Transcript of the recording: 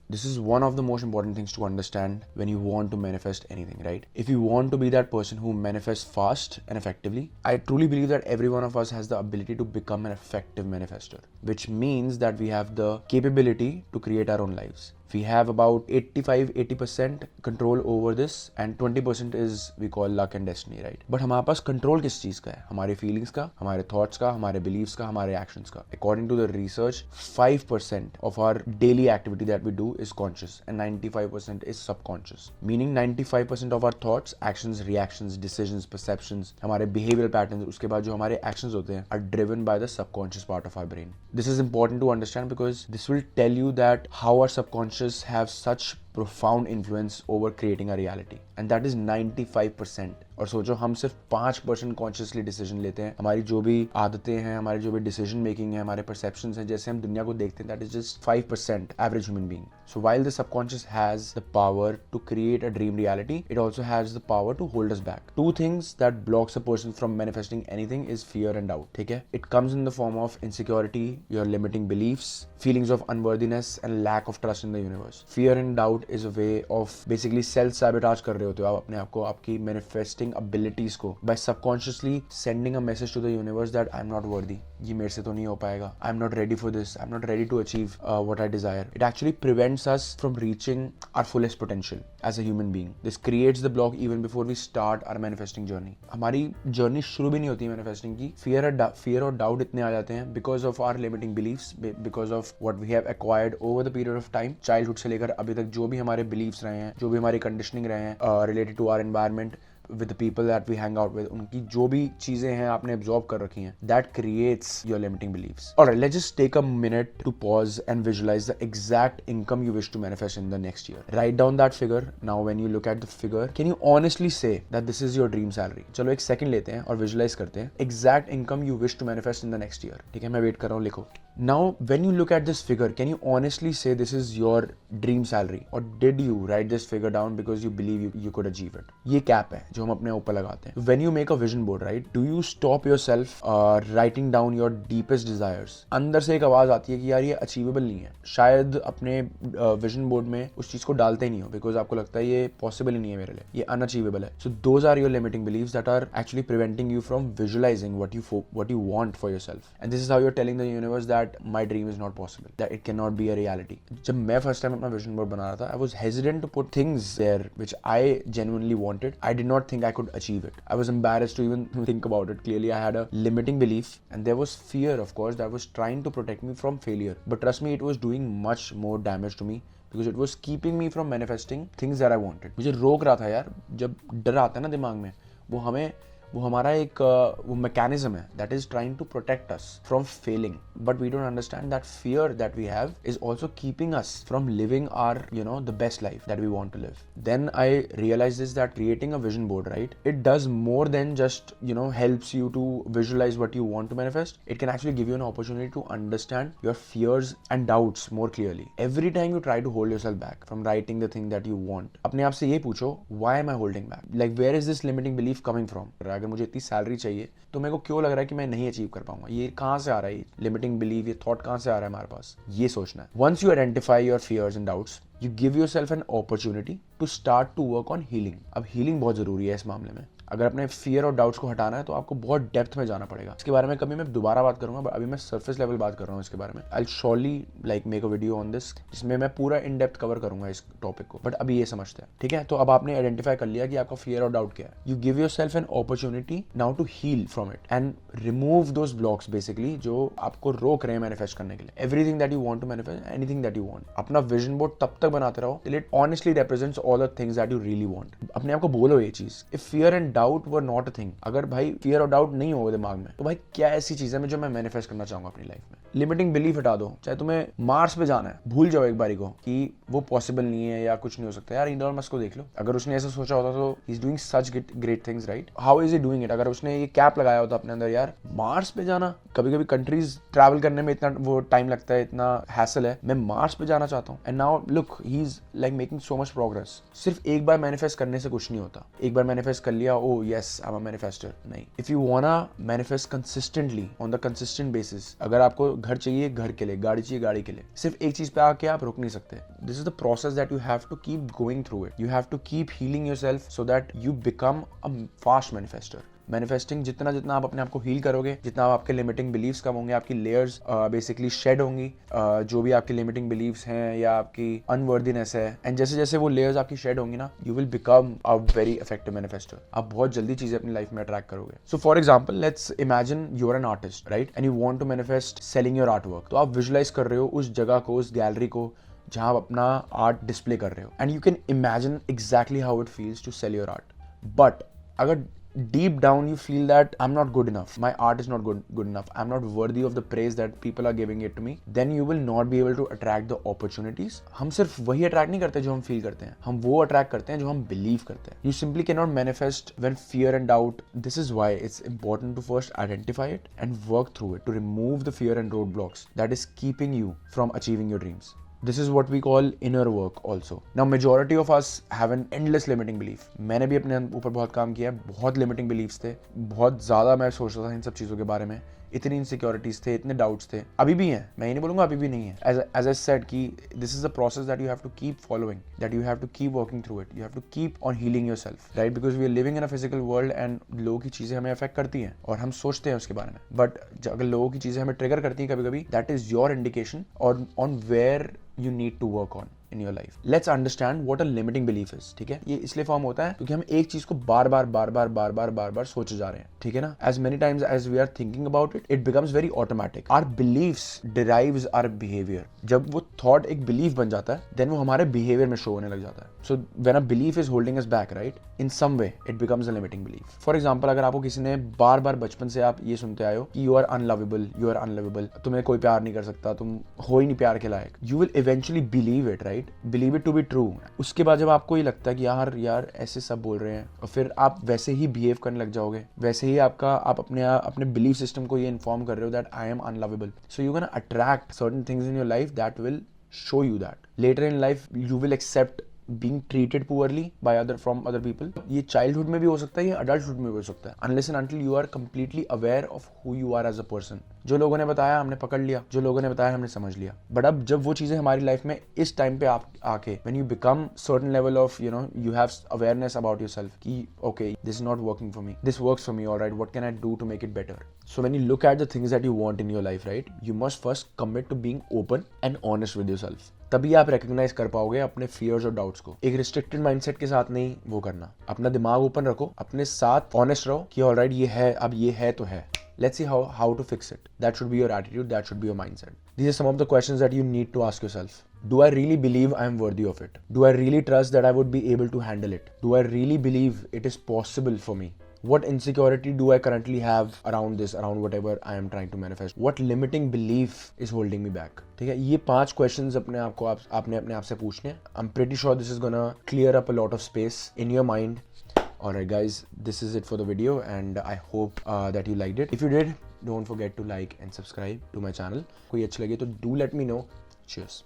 This is one of the most important things to understand when you want to manifest anything, right? If you want to be that person who manifests fast and effectively, I truly believe that every one of us has the ability to become an effective manifester, which means that we have the capability to create our own lives. We have about 85-80% control over this and 20% is we call luck and destiny, right? But हमारे पास control किस चीज का है? हमारे feelings का, हमारे thoughts का, हमारे beliefs का, हमारे actions का. According to the research, 5% of our daily activity that we do is conscious and 95% is subconscious. Meaning 95% of our thoughts, actions, reactions, decisions, perceptions, हमारे behavioral patterns, उसके बाद जो हमारे actions होते हैं are driven by the subconscious part of our brain. This is important to understand because this will tell you that how our subconscious have such profound influence over creating a reality, and that is 95%. और सोचो हम सिर्फ 5% consciously decision लेते हैं. हमारी जो भी आदतें हैं, हमारी जो भी डिसीजन मेकिंग है, हमारे परसेप्शंस हैं, जैसे हम दुनिया को देखते हैं, that is just 5% average human being. So while the subconscious has the power to create a dream reality, it also has the power to hold us back. Two things that blocks a person from manifesting anything is fear and doubt. ठीक है, it comes in the form of insecurity, your limiting believes, feelings of unworthiness and lack of trust in the universe. Fear and doubt is a way of basically self-sabotage कर रहे होते हो आप अपने आप को, आपकी manifesting abilities को, by subconsciously sending a message to the universe that I'm not worthy. ये मेरे से तो नहीं हो पाएगा. I'm not ready for this. I'm not ready to achieve what I desire. It actually prevents us from reaching our fullest potential as a human being. This creates the block even before we start our manifesting journey. हमारी journey शुरू भी नहीं होती manifesting की. Fear और doubt इतने आ जाते हैं because of our limiting beliefs, because of what we have acquired over the period of time. Childhood से लेकर अभी तक जो भी हमारे beliefs रहे हैं, जो भी हमारी conditioning रहे हैं related to our environment, with the people that we hang out with, उनकी जो भी चीजें हैं आपने absorb कर रखी हैं, that creates your limiting beliefs. Alright, let's just take a minute to pause and visualize the exact income you wish to manifest in the next year. Write down that figure. Now when you look at the figure, can you honestly say that this is your dream salary? चलो एक second लेते हैं और visualize करते हैं exact income you wish to manifest in the next year. ठीक है, मैं wait कर रहा हूँ, लिखो. Now when you look at this figure, can you honestly say this is your dream salary, or did you write this figure down because you believe you could achieve it? ये cap है जो हम अपने ऊपर लगाते हैं. When you make a vision board, right, do you stop yourself writing down your deepest desires? अंदर से एक आवाज आती है कि यार ये achievable नहीं है. शायद अपने vision board में उस चीज को डालते ही नहीं हो because आपको लगता है ये possible ही नहीं है मेरे लिए, ये unachievable है. So those are your limiting beliefs that are actually preventing you from visualizing what you want for yourself. And this is how you're telling the universe that my dream is not possible, that it cannot be a reality. जब मैं first time अपना vision board बना रहा था, I was hesitant to put things there which I genuinely wanted. I did not think I could achieve it. I was embarrassed to even think about it. Clearly I had a limiting belief and there was fear, of course, that was trying to protect me from failure. But trust me, it was doing much more damage to me because it was keeping me from manifesting things that I wanted. मुझे रोक रहा था यार. जब डर आता है ना दिमाग में, वो हमारा एक वो मैकेनिज्म है that is trying to protect us from failing, but we don't understand that fear that we have is also keeping us from living our, the best life that we want to live. Then I realized this, that creating a vision board, right, it does more than just helps you to visualize what you want to manifest. It can actually give you an opportunity to understand your fears and doubts more clearly. Every time you try to hold yourself back from writing the thing that you want, अपने आप से ये पूछो, why am I holding back? Like, where is this limiting belief coming from? अगर मुझे इतनी salary चाहिए तो मेरे को क्यों लग रहा है कि मैं नहीं अचीव कर पाऊंगा? ये कहाँ से आ रहा है? लिमिटिंग बिलीव, ये थॉट कहाँ से आ रहा है हमारे पास? ये सोचना है. Once you identify your fears and doubts, you give yourself an opportunity to start to work on healing. अब healing बहुत जरूरी है इस मामले में. अगर अपने फियर और डाउट्स को हटाना है तो आपको बहुत डेप्थ में जाना पड़ेगा. इसके बारे में कभी मैं दोबारा बात करूंगा, बट अभी मैं सरफेस लेवल बात कर रहा हूँ इसके बारे में. I surely make a video on this जिसमें मैं पूरा इन डेप्थ कवर करूंगा इस टॉपिक को, बट अभी ये समझते हैं. ठीक है, तो अब आपने आइडेंटिफाई कर लिया कि आपका फियर और डाउट क्या है. You give yourself an opportunity now to heal from it and remove those blocks basically जो आपको रोक रहे हैं मैनिफेस्ट करने के लिए. Everything that you want to manifest, anything that you want. अपना विजन बोर्ड तब तक बनाते रहो till it honestly represents all the things that you really want. अपने आप को बोलो ये चीज, if fear and doubt were not thing. अगर भाई फियर और डाउट नहीं होगा दिमाग में तो भाई क्या ऐसी चीज है जो मैं मैनिफेस्ट करना चाहूंगा अपनी लाइफ में. लिमिटिंग बिलीफ हटा दो. चाहे तुम्हें मार्स पे जाना है, भूल जाओ एक बारी को कि वो पॉसिबल नहीं है या कुछ नहीं हो सकता. यार इलॉन मस्क को देख लो, अगर उसने ऐसा सोचा होता तो he is doing such great things, right? How is he doing it? अगर उसने ये कैप लगाया होता अपने अंदर, यार मार्स पे जाना, कभी कभी कंट्रीज ट्रैवल करने में इतना वो टाइम लगता है, इतना हैसल है, मैं मार्स पे जाना चाहता हूँ. And now look, he is like making so much progress. सिर्फ एक बार मैनिफेस्ट करने से कुछ नहीं होता. एक बार मैनिफेस्ट कर लिया, oh yes I am a manifester, नहीं. If you wanna manifest consistently on the consistent basis, अगर आपको घर चाहिए घर के लिए, गाड़ी चाहिए गाड़ी के लिए। सिर्फ एक चीज पे आके आप रुक नहीं सकते। This is the process that you have to keep going through it. You have to keep healing yourself so that you become a fast manifester. Manifesting जितना जितना आप अपने आप को हील करोगे, जितना आपके लिमिटिंग बिलीव्स कम होंगे, आपकी लेयर्स बेसिकली शेड होंगी, जो भी आपकी लिमिटिंग बिलीव्स हैं या आपकी अनवर्दीनेस है, एंड जैसे जैसे वो लेयर्स आपकी शेड होंगी ना, you will become a very effective manifester. आप बहुत जल्दी चीजें अपनी लाइफ में अट्रैक्ट करोगे। So for example let's imagine you are an artist, right, and you want to manifest selling your art work. तो आप विजुलाइज कर रहे हो उस जगह को, उस गैलरी को जहां आप अपना आर्ट डिस्प्ले कर रहे हो, and you can imagine exactly how it feels to sell your art. But अगर deep down you feel that I'm not good enough, my art is not good enough, I'm not worthy of the praise that people are giving it to me, then you will not be able to attract the opportunities. हम सिर्फ वही attract नहीं करते जो हम feel करते हैं, हम वो अट्रैक्ट करते हैं जो हम बिलीव करते हैं। You simply cannot manifest when fear and doubt. This is why it's important to first identify it and work through it to remove the fear and roadblocks that is keeping you from achieving your dreams. This is what we call inner work also. Now majority of us have an endless limiting belief. मैंने भी अपने ऊपर बहुत काम किया है, बहुत limiting beliefs थे, बहुत ज़्यादा मैं सोचता था इन सब चीज़ों के बारे में, इतनी इनसिक्योरिटीज थे, इतने डाउट्स थे, अभी भी हैं, मैं ये नहीं बोलूँगा अभी भी नहीं है। As I said कि this is a process that you have to keep following, that you have to keep working through it, you have to keep on healing yourself, right? Because we are living in a physical world and लोगों की चीज़ें हमें affect करती हैं और हम सोचते हैं उसके बारे में, बट अगर लोगों की चीज़ें हमें ट्रिगर करती हैं कभी कभी, that is your indication on where you need to work on in your life. Let's understand what a limiting belief is. ठीक है, ये इसलिए फॉर्म होता है क्योंकि हम एक चीज को बार बार सोचे जा रहे हैं, ठीक है ना। As many times as we are thinking about it, it becomes very automatic. Our beliefs derives our behavior. जब वो thought एक belief बन जाता है, then वो हमारे behavior में show होने लग जाता है। So when a belief is holding us back, right, in some way it becomes a limiting belief. For example, अगर आपको किसी ने बार बचपन से आप ये सुनते आए हो कि you are unlovable, तुम्हें कोई प्यार नहीं कर सकता, तुम हो ही नहीं प्यार के लायक, you will eventually believe it, right? Believe it to be true. उसके बाद जब आपको ये लगता है कि यार ऐसे सब बोल रहे हैं, और फिर आप वैसे ही बिहेव करने लग जाओगे, वैसे ही आप अपने बिलीफ सिस्टम को ये इन्फॉर्म कर रहे हो that I am unlovable, so you can attract certain things in your life that will show you that. Later in life you will accept being treated poorly from other people. ये childhood में भी हो सकता है, ये adulthood में भी हो सकता है, unless and until you are completely aware of who you are as a person. जो लोगों ने बताया हमने पकड़ लिया, जो लोगों ने बताया हमने समझ लिया, बट अब जब वो चीजें हमारी लाइफ में इस टाइम पे आके when you become certain level of you have awareness about yourself कि okay, this is not working for me, this works for me, alright, what can I do to make it better? So when you look at the things that you want in your life, right, you must first commit to being open and honest with yourself. तभी आप recognize कर पाओगे अपने fears और doubts को। एक restricted mindset के साथ नहीं वो करना, अपना दिमाग ओपन रखो, अपने साथ honest रहो कि alright ये है, अब ये है तो है, let's see how to fix it. That should be your attitude, that should be your mindset. These are some of the questions that you need to ask yourself. Do I really believe I am worthy of it? Do I really trust that I would be able to handle it? Do I really believe it is possible for me? What insecurity do I currently have around whatever I am trying to manifest? What limiting belief is holding me back? ठीक है, ये 5 questions आपने अपने आप से पूछने हैं. I'm pretty sure this is gonna clear up a lot of space in your mind. Alright guys, this is it for the video and I hope that you liked it. If you did, don't forget to like and subscribe to my channel. कोई अच्छी लगे तो do let me know. Cheers.